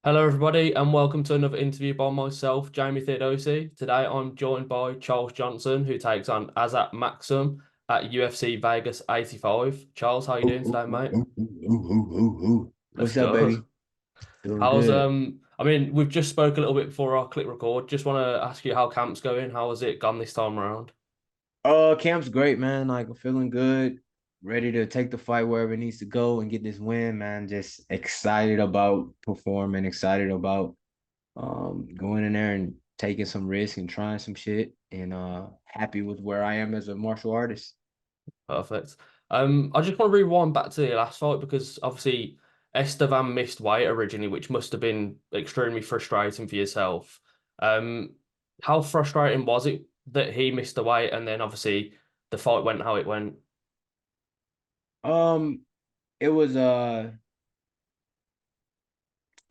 Hello, everybody, and welcome to another interview by myself, Jamie Theodosi. Today, I'm joined by Charles Johnson, who takes on Azat Maksum at UFC Vegas 85. Charles, how you Ooh, doing ooh, today, mate? ooh, ooh, ooh, ooh, ooh, ooh. Let's What's up, go. baby? Doing How's good. I mean, we've just spoke a little bit before our click record. Just want to ask you how camp's going. How has it gone this time around? Camp's great, man. Like I'm feeling good, ready to take the fight wherever it needs to go and get this win, man. Just excited about performing, excited about going in there and taking some risk and trying some shit and happy with where I am as a martial artist. Perfect. I just want to rewind back to the last fight because obviously Estevan missed weight originally, which must have been extremely frustrating for yourself. Um, how frustrating was it that he missed the weight and then obviously the fight went how it went? Um, it was it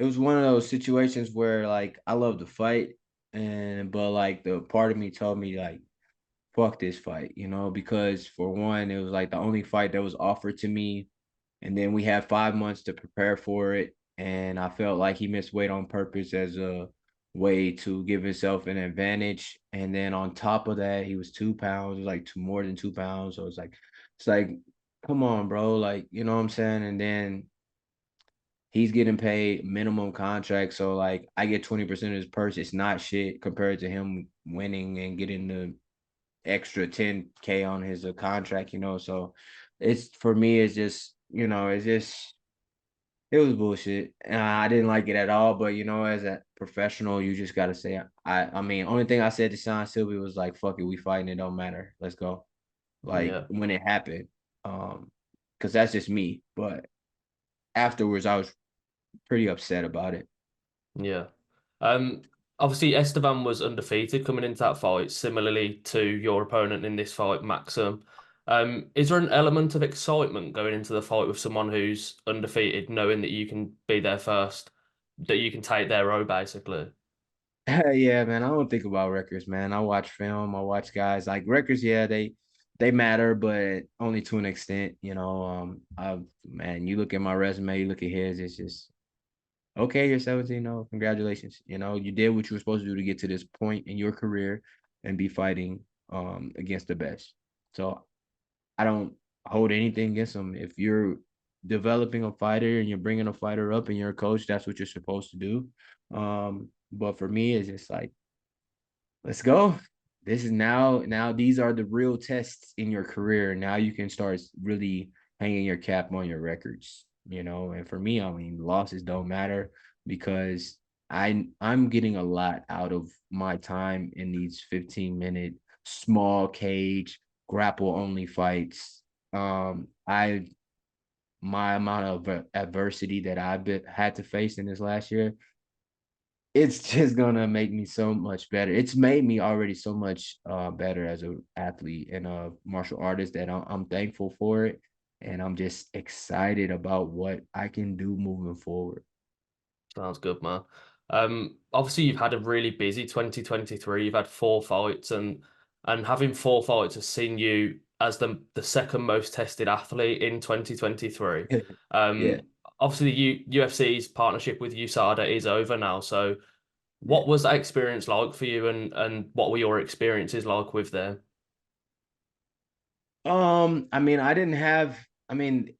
was one of those situations where like I love to fight and but like the part of me told me like fuck this fight, because for one, it was like the only fight that was offered to me. And then we had 5 months to prepare for it. And I felt like he missed weight on purpose as a way to give himself an advantage. And then on top of that, he was 2 pounds, like more than 2 pounds. So it's like, come on, bro. Like, you know what I'm saying? And then he's getting paid minimum contract. So like I get 20% of his purse. It's not shit compared to him winning and getting the extra 10K on his contract. So it's for me, it was bullshit. I didn't like it at all. But as a professional, you just gotta say I mean, only thing I said to Sean Sylvie was like, fuck it, we fighting, it don't matter. Let's go. Like Yeah, when it happened. Because that's just me. But afterwards I was pretty upset about it. yeah. Um, Obviously Estevan was undefeated coming into that fight, similarly to your opponent in this fight, Maxim. Is there an element of excitement going into the fight with someone who's undefeated, knowing that you can be there first, that you can take their row basically? Yeah, man. I don't think about records, man. I watch film. I watch guys like records. Yeah, they matter, but only to an extent. Man, you look at my resume, you look at his. It's just okay. You're 17. No, congratulations. You did what you were supposed to do to get to this point in your career and be fighting against the best. So I don't hold anything against them. If you're developing a fighter and you're bringing a fighter up and you're a coach, that's what you're supposed to do. But for me, it's just like let's go. This is now these are the real tests in your career. Now you can start really hanging your cap on your records. And for me, I mean, losses don't matter because I'm getting a lot out of my time in these 15-minute small cage grapple only fights. I my amount of adversity that had to face in this last year, it's just gonna make me so much better. It's made me already so much better as a athlete and a martial artist that I'm thankful for it, and I'm just excited about what I can do moving forward. Sounds good, man. Obviously you've had a really busy 2023. You've had four fights and having four fights has seen you as the second most tested athlete in 2023. Yeah, Obviously the UFC's partnership with USADA is over now. So yeah. what was that experience like for you and what were your experiences like with them? I mean, I mean,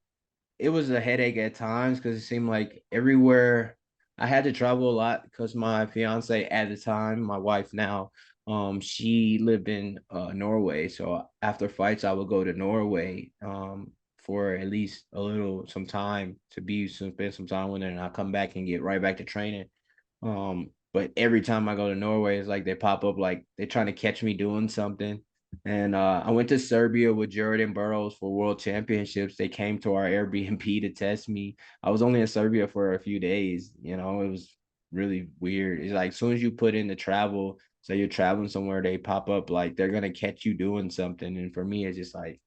it was a headache at times because it seemed like everywhere I had to travel a lot because my fiance at the time, my wife now, she lived in Norway. So after fights, I would go to Norway for at least some time to spend some time with her, and I come back and get right back to training. But every time I go to Norway, it's like they pop up like they're trying to catch me doing something. And I went to Serbia with Jordan Burroughs for World Championships. They came to our Airbnb to test me. I was only in Serbia for a few days. It was really weird. It's like as soon as you put in the travel, so you're traveling somewhere, they pop up like they're gonna catch you doing something. And for me, it's just like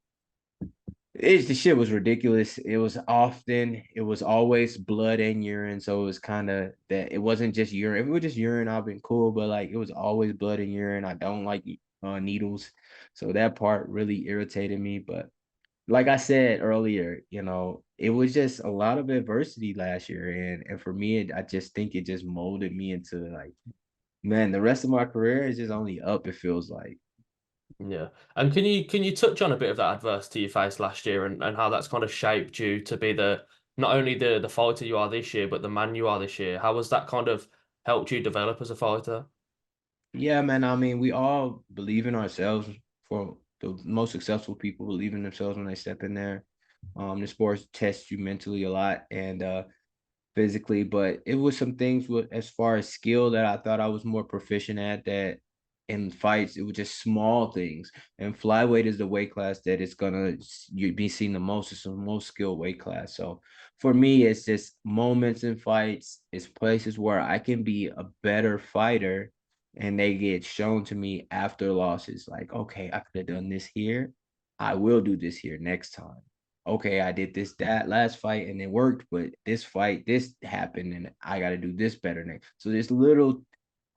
the shit was ridiculous. It was always blood and urine. So it was kind of that it wasn't just urine. If it was just urine, I've been cool, but like it was always blood and urine. I don't like needles. So that part really irritated me. But like I said earlier, it was just a lot of adversity last year, and for me, I just think it just molded me into like, man, the rest of my career is just only up. It feels like. Yeah. And can you touch on a bit of that adversity you faced last year and how that's kind of shaped you to be the not only the fighter you are this year, but the man you are this year? How has that kind of helped you develop as a fighter? Yeah, man. I mean, we all believe in ourselves. For the most successful people, believe in themselves when they step in there. The sports tests you mentally a lot, and physically, but it was some things with as far as skill that I thought I was more proficient at that in fights. It was just small things. And flyweight is the weight class that it's gonna you be seen the most. It's the most skilled weight class. So for me, it's just moments in fights, it's places where I can be a better fighter and they get shown to me after losses. Like, okay, I could have done this here. I will do this here next time. Okay, I did this that last fight and it worked, but this fight, this happened, and I got to do this better next. So this little,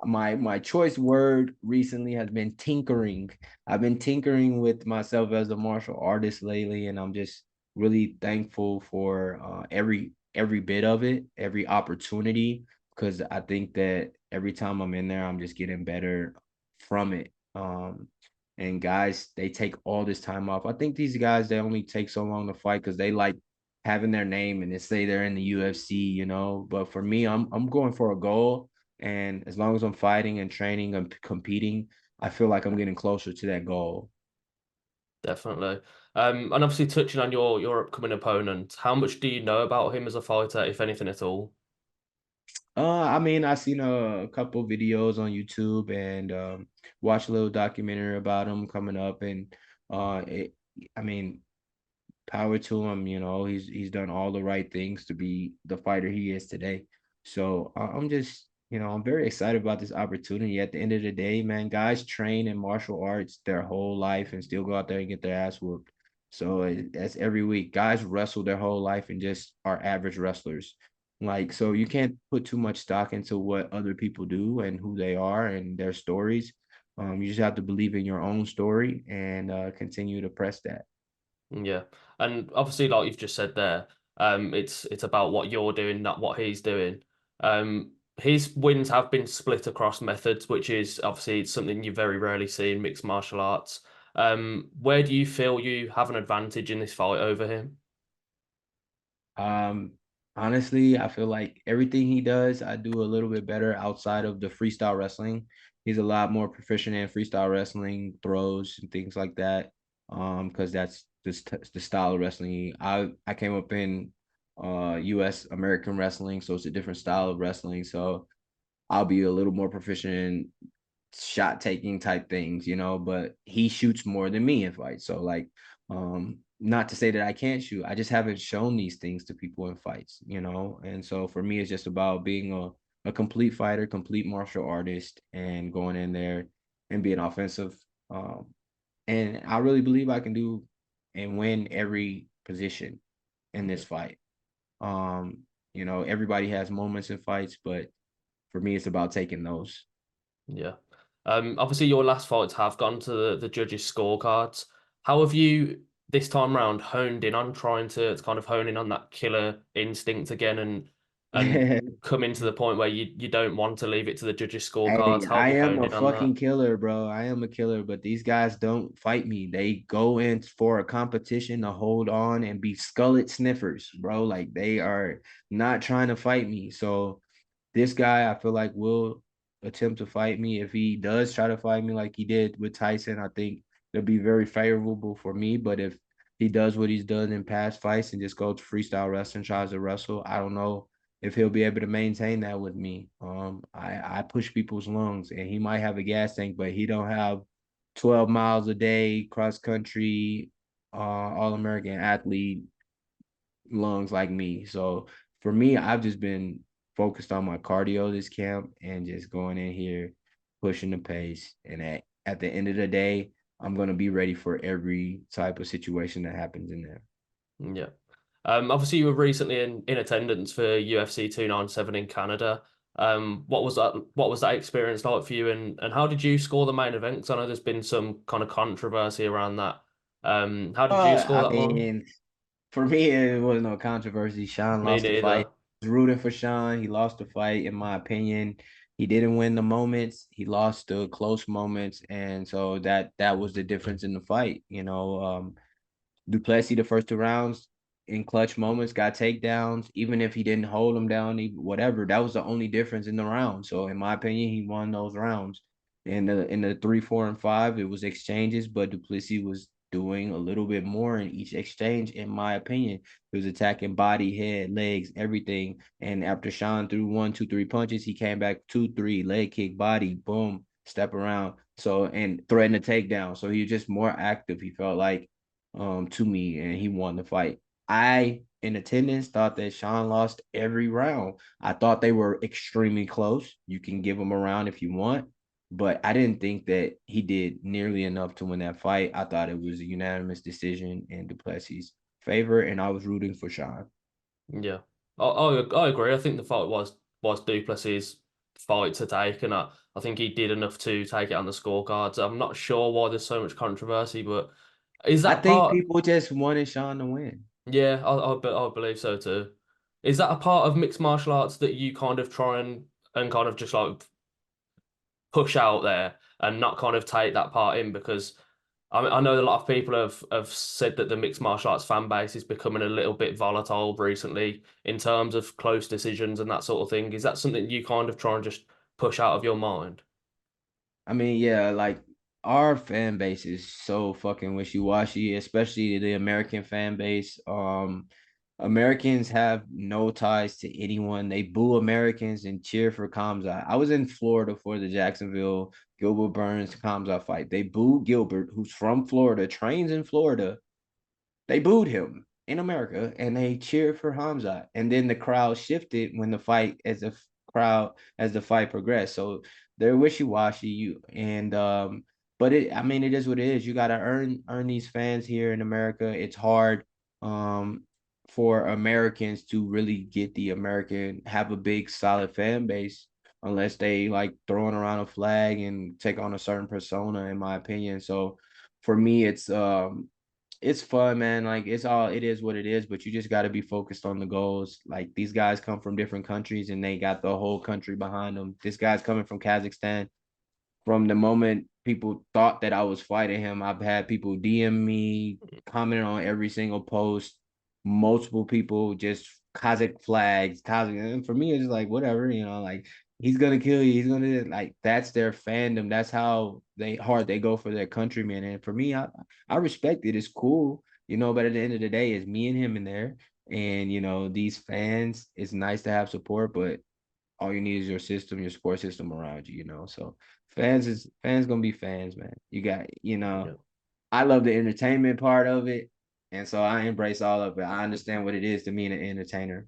my choice word recently has been tinkering. I've been tinkering with myself as a martial artist lately, and I'm just really thankful for every bit of it, every opportunity, because I think that every time I'm in there, I'm just getting better from it. And guys, they take all this time off. I think these guys they only take so long to fight because they like having their name and they say they're in the UFC. But for me, I'm going for a goal, and as long as I'm fighting and training and competing, I feel like I'm getting closer to that goal. Definitely. And obviously touching on your upcoming opponent, how much do you know about him as a fighter, if anything at all? I mean, I seen a couple videos on YouTube and watched a little documentary about him coming up, and it, I mean, power to him. He's done all the right things to be the fighter he is today. So I'm just, I'm very excited about this opportunity. At the end of the day, man, guys train in martial arts their whole life and still go out there and get their ass whooped. So that's every week. Guys wrestle their whole life and just are average wrestlers. Like, so you can't put too much stock into what other people do and who they are and their stories. You just have to believe in your own story and continue to press that. Yeah. And obviously, like you've just said there, it's about what you're doing, not what he's doing. His wins have been split across methods, which is obviously something you very rarely see in mixed martial arts. Where do you feel you have an advantage in this fight over him? Um, Honestly, I feel like everything he does, I do a little bit better outside of the freestyle wrestling. He's a lot more proficient in freestyle wrestling, throws and things like that. Because that's just the style of wrestling. I came up in US American wrestling, so it's a different style of wrestling. So I'll be a little more proficient in shot taking type things, but he shoots more than me in fights. So like, not to say that I can't shoot. I just haven't shown these things to people in fights. And so for me, it's just about being a complete fighter, complete martial artist, and going in there and being offensive. And I really believe I can do and win every position in Yeah. this fight. Everybody has moments in fights, but for me, it's about taking those. Yeah. Obviously your last fights have gone to the judges' scorecards. How have you this time round honed in on trying to kind of hone in on that killer instinct again and come into the point where you don't want to leave it to the judges' Hey, scorecards? How have I you am honed a in on that? fucking killer, bro. I am a killer, but these guys don't fight me. They go in for a competition to hold on and be skullet sniffers, bro. Like they are not trying to fight me. So this guy, I feel like will attempt to fight me. If he does try to fight me like he did with Tyson, I think it'll be very favorable for me. But if he does what he's done in past fights and just goes freestyle wrestling, tries to wrestle, I don't know if he'll be able to maintain that with me. I push people's lungs, and he might have a gas tank, but he don't have 12 miles a day cross country, all American athlete lungs like me. So for me, I've just been focused on my cardio this camp and just going in here, pushing the pace. And at the end of the day, I'm gonna be ready for every type of situation that happens in there. Yeah. Obviously you were recently in attendance for UFC 297 in Canada. What was that experience like for you and how did you score the main event? 'Cause I know there's been some kind of controversy around that. How did you score I that one? mean, for me, it was no controversy. Sean Me lost the fight. neither. I was rooting for Sean. He lost the fight, in my opinion. He didn't win the moments. He lost the close moments, and so that was the difference in the fight. Duplessis the first 2 rounds in clutch moments got takedowns, even if he didn't hold him down, whatever. That was the only difference in the round. So in my opinion, he won those rounds. In the 3, 4, and 5, it was exchanges, but Duplessis was doing a little bit more in each exchange, in my opinion. He was attacking body, head, legs, everything. And after Sean threw 1, 2, 3 punches, he came back 2, 3, leg kick, body, boom, step around. So and threatened a takedown. So he was just more active. He felt like to me, and he won the fight. I, in attendance, thought that Sean lost every round. I thought they were extremely close. You can give him a round if you want, but I didn't think that he did nearly enough to win that fight. I thought it was a unanimous decision in Duplessis' favor, and I was rooting for Sean. Yeah, I agree. I think the fight was Duplessis' fight to take, and I think he did enough to take it on the scorecards. I'm not sure why there's so much controversy, but is I that think part? people just wanted Sean to win. Yeah, I believe so too. Is that a part of mixed martial arts that you kind of try and kind of just like push out there and not kind of take that part in? Because I know a lot of people have said that the mixed martial arts fan base is becoming a little bit volatile recently in terms of close decisions and that sort of thing. Is that something you kind of try and just push out of your mind? I mean, yeah, like our fan base is so fucking wishy-washy, especially the American fan base. Americans have no ties to anyone. They boo Americans and cheer for Kamzat. I was in Florida for the Jacksonville Gilbert Burns Kamzat fight. They boo Gilbert, who's from Florida, trains in Florida. They booed him in America and they cheered for Hamza. And then the crowd shifted when the fight as the fight progressed. So they're wishy-washy. But I mean it is what it is. You gotta earn these fans here in America. It's hard um for Americans to really get the American have a big solid fan base unless they like throwing around a flag and take on a certain persona, in my opinion. So for me, it's fun, man. Like it is what it is, but you just got to be focused on the goals. Like these guys come from different countries and they got the whole country behind them. This guy's coming from Kazakhstan. From the moment people thought that I was fighting him, I've had people DM me, commenting on every single post, multiple people just Kazakh flags, Kazakh. And for me, it's like whatever, like he's gonna kill you. He's gonna like that's their fandom. That's how they go for their countrymen. And for me, I respect it. It's cool, but at the end of the day, it's me and him in there. And these fans, it's nice to have support, but all you need is your system, your support system around you, So fans gonna be fans, man. You got, Yeah. I love the entertainment part of it. And so I embrace all of it. I understand what it is to be an entertainer.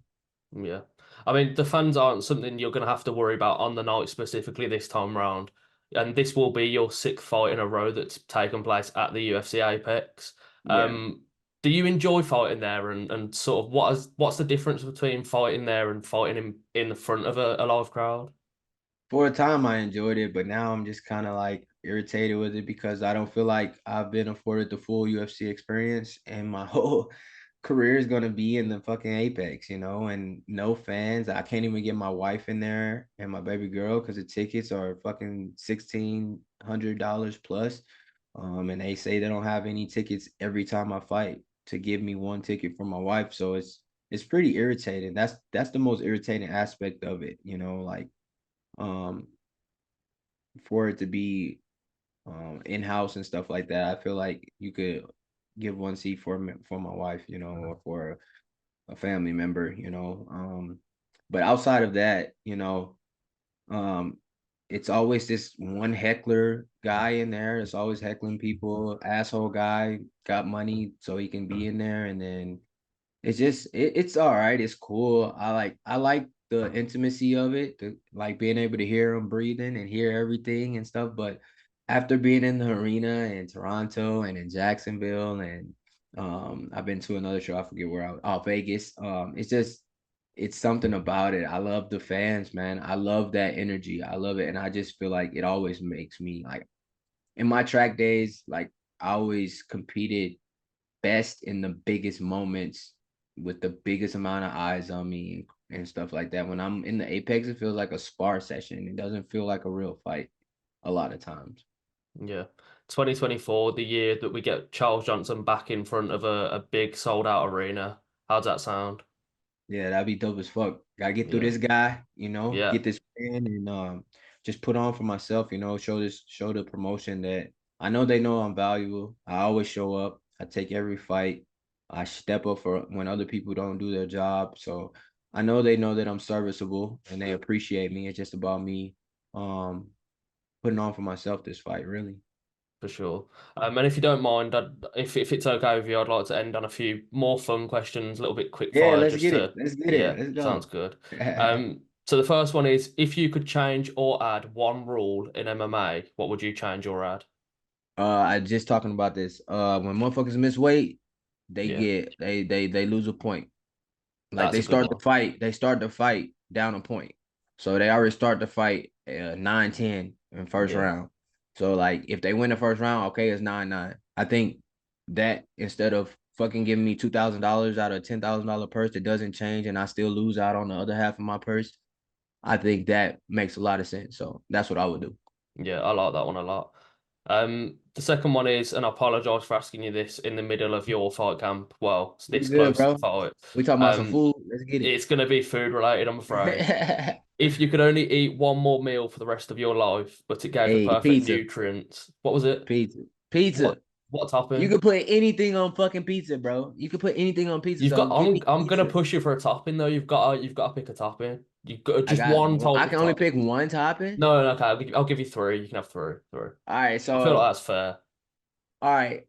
Yeah. I mean, the fans aren't something you're going to have to worry about on the night specifically this time round. And this will be your sixth fight in a row that's taken place at the UFC Apex. Yeah. Um, do you enjoy fighting there and sort of what's the difference between fighting there and fighting in the front of a live crowd? For a time I enjoyed it, but now I'm just kind of like irritated with it because I don't feel like I've been afforded the full UFC experience and my whole career is gonna be in the fucking apex, and no fans. I can't even get my wife in there and my baby girl because the tickets are fucking $1,600 plus. And they say they don't have any tickets every time I fight to give me one ticket for my wife. So it's pretty irritating. That's the most irritating aspect of it, like um for it to be in-house and stuff like that. I feel like you could give one seat for my wife, or for a family member, but outside of that, um it's always this one heckler guy in there. It's always heckling people. Asshole guy got money so he can be in there, and then it's all right. It's cool. I like the intimacy of it, like being able to hear him breathing and hear everything and stuff. But after being in the arena in Toronto and in Jacksonville and I've been to another show, I forget where Vegas. It's something about it. I love the fans, man. I love that energy. I love it. And I just feel like it always makes me like in my track days, like I always competed best in the biggest moments with the biggest amount of eyes on me and stuff like that. When I'm in the apex, it feels like a spar session. It doesn't feel like a real fight a lot of times. Yeah. 2024, the year that we get Charles Johnson back in front of a big sold out arena. How's that sound? Yeah, that'd be dope as fuck. Gotta get through Yeah. this guy, Yeah, get this win and just put on for myself, show the promotion that I know they know I'm valuable. I always show up. I take every fight. I step up for when other people don't do their job. So I know they know that I'm serviceable and they appreciate me. It's just about me um putting on for myself this fight, really. for sure. And if you don't mind, if it's okay with you, I'd like to end on a few more fun questions, a little bit quick Yeah, fire, let's just get it. to, Let's get it. yeah, Let's sounds go. good. So the first one is, if you could change or add one rule in MMA, what would you change or add? I just talking about this. When motherfuckers miss weight, Yeah, they lose a point. Like that's a good one. they start the fight down a point. So they already start the fight 9-10 in first Yeah, round. So like if they win the first round, okay, it's 9-9. I think that instead of fucking giving me $2,000 out of $10,000 purse that doesn't change and I still lose out on the other half of my purse, I think that makes a lot of sense. So that's what I would do. yeah, I like that one a lot. The second one is, and I apologize for asking you this in the middle of your fight camp. Well, it's You this good, close to the bro? fight. We talking about some Um, food. Let's get it's going to be food related, I'm afraid. it. If you could only eat one more meal for the rest of your life, but it gave the Hey, perfect pizza, nutrients, what was it? pizza, pizza. What what You topping? could put anything on fucking pizza, bro. You could put anything on pizza. You've So got. give me I'm gonna pizza. push you for a topping though. You've got to pick a topping. You've got I just got. one type I of can only top. pick one topping. No, no, okay. I'll give you three. You can have three. Three. All right. I feel like So that's fair. all right.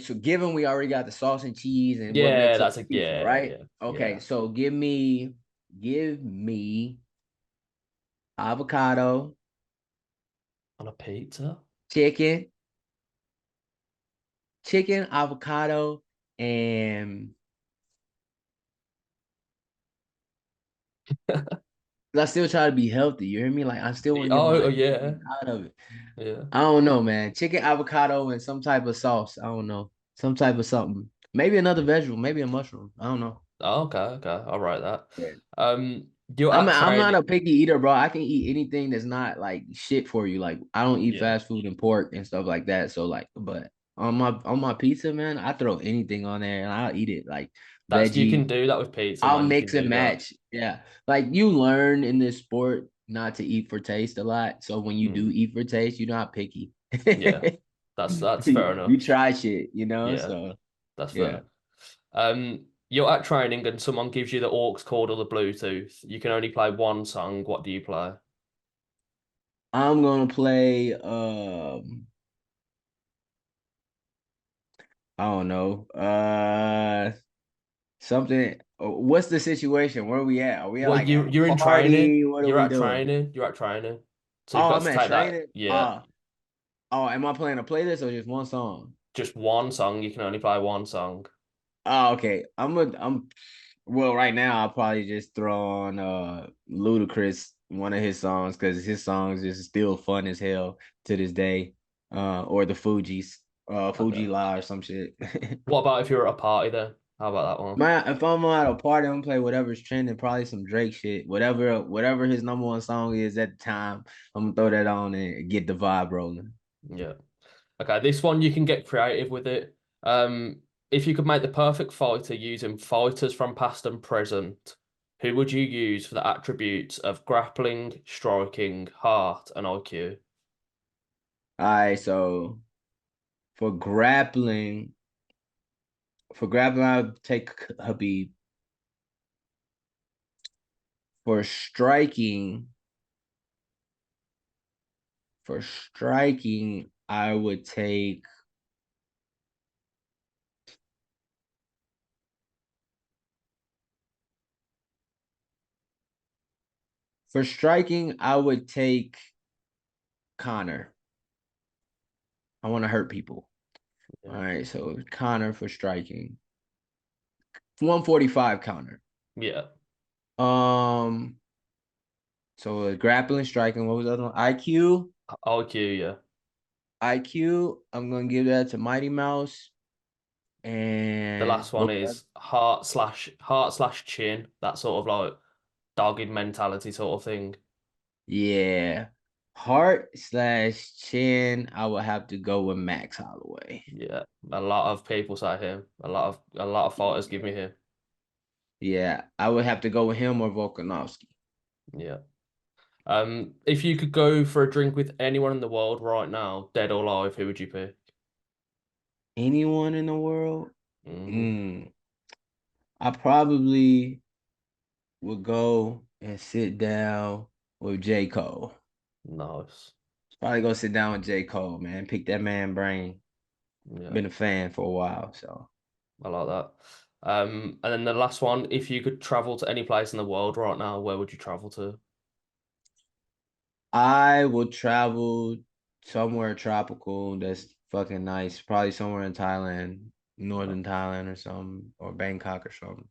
So given we already got the sauce and cheese and what Yeah, makes up that's a pizza, yeah, right? yeah, Okay. yeah. So give me avocado, On a pizza. chicken, avocado, and I still try to be healthy. You hear me? Like I still want to get Oh, my oh yeah, out of it. yeah. I don't know, man. Chicken, avocado, and some type of sauce. I don't know. Some type of something. Maybe another vegetable. Maybe a mushroom. I don't know. Oh, okay, okay. I'll write that. Yeah. You're I'm at I'm not training. a picky eater, bro. I can eat anything that's not like shit for you. Like I don't eat Yeah, fast food and pork and stuff like that. So like, but on my pizza, man, I throw anything on there and I'll eat it. Like that's you veggies. can do that with pizza, I'll man. You can mix and do that. match. Yeah. Like you learn in this sport not to eat for taste a lot. So when you do Mm, eat for taste, you're not picky. yeah, that's fair You enough. try shit, Yeah, so that's yeah. fair. You're at training and someone gives you the aux cord or the Bluetooth. You can only play one song. What do you play? I'm gonna play I don't know. Something what's the situation? Where are we at? Are we Well, like at you're a in training. party? What are You're we at doing? training. You're at training. So you've Oh, got I'm to at take that. training. Yeah, Oh, am I playing a playlist or just one song? just one song. You can only play one song. Oh, okay. I'm well right now I'll probably just throw on Ludacris, one of his songs, because his songs is still fun as hell to this day. Or the Fugees, Fuji Okay. La or some shit. What about if you're at a party then? How about that one? Man, if I'm at a party, I'm gonna play whatever's trending, probably some Drake shit. Whatever his number one song is at the time, I'm gonna throw that on and get the vibe rolling. Yeah. Okay, this one you can get creative with it. If you could make the perfect fighter using fighters from past and present, who would you use for the attributes of grappling, striking, heart, and IQ? All right, so for grappling, I'll take Habib. For striking, I would take for striking, I would take Connor. I want to hurt people. Yeah. All right, so Connor for striking. 145 Connor. Yeah. Um, so grappling, striking. What was the other one? IQ. IQ, yeah. I'm gonna give that to Mighty Mouse, The And last one is heart slash chin. That sort of like dogged mentality sort of thing. yeah, heart slash chin. I would have to go with Max Holloway. Yeah, a lot of people say him. A lot of fighters give me him. Yeah, I would have to go with him or Volkanovski. Yeah. If you could go for a drink with anyone in the world right now, dead or alive, who would you pick? Anyone in the world? Mm, Mm, I probably would go and sit down with J. Cole. nice. Probably go sit down with J. Cole, man. Pick that man brain. Yeah, Been a fan for a while, so I like that. And then the last one, if you could travel to any place in the world right now, where would you travel to? I will travel somewhere tropical that's fucking nice. Probably somewhere in Thailand, No. northern Thailand or something, or Bangkok or something.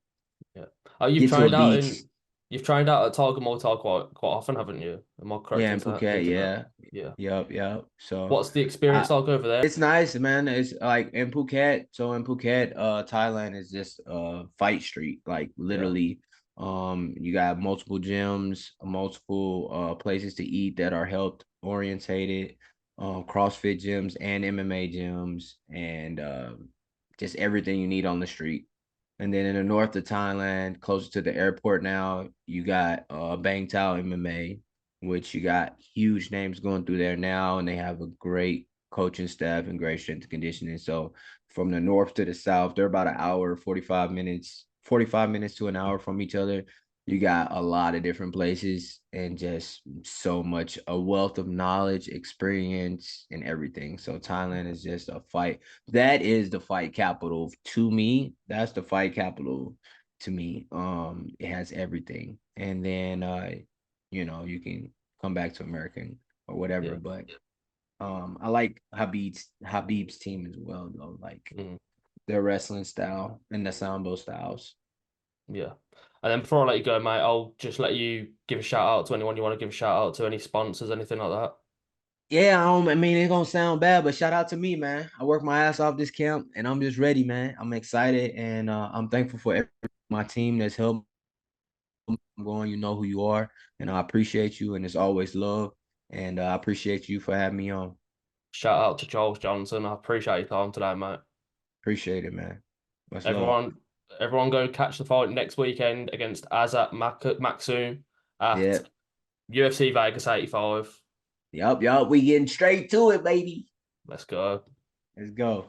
Yeah. Oh, you've Get to a trained out beach. in you've trained out at Tiger Muay Thai quite often, haven't you? Am I correct Yeah, in in Phuket, thinking that? yeah. Yeah. Yep. So What's the experience I like over there? it's nice, man. It's like in Phuket. So in Phuket, Thailand is just fight street. Like Yeah. literally, you got multiple gyms, multiple places to eat that are health orientated, CrossFit gyms and MMA gyms, and just everything you need on the street. And then in the north of Thailand, closer to the airport now, you got Bang Tao MMA, which you got huge names going through there now, and they have a great coaching staff and great strength and conditioning. So from the north to the south, they're about an hour, 45 minutes, 45 minutes to an hour from each other. You got a lot of different places and just so much a wealth of knowledge, experience, and everything. So Thailand is just a fight. That is the fight capital to me. That's the fight capital to me. It has everything. And then you can come back to American or whatever. Yeah. But I like Habib's team as well, though. Like Mm, their wrestling style and the sambo styles. yeah. And then before I let you go, mate, I'll just let you give a shout out to anyone you want to give a shout out to, any sponsors, anything like that. Yeah, I mean, it's gonna sound bad, but shout out to me, man. I worked my ass off this camp, and I'm just ready, man. I'm excited, and I'm thankful for my team that's helped me going. You know who you are, and I appreciate you, and it's always love, and I appreciate you for having me on. Shout out to Charles Johnson. I appreciate your time today, mate. Appreciate it, man. Much love. Everyone, everyone go catch the fight next weekend against Azat Maksum at Yeah, UFC Vegas 85. yup. We getting straight to it, baby. Let's go. Let's go.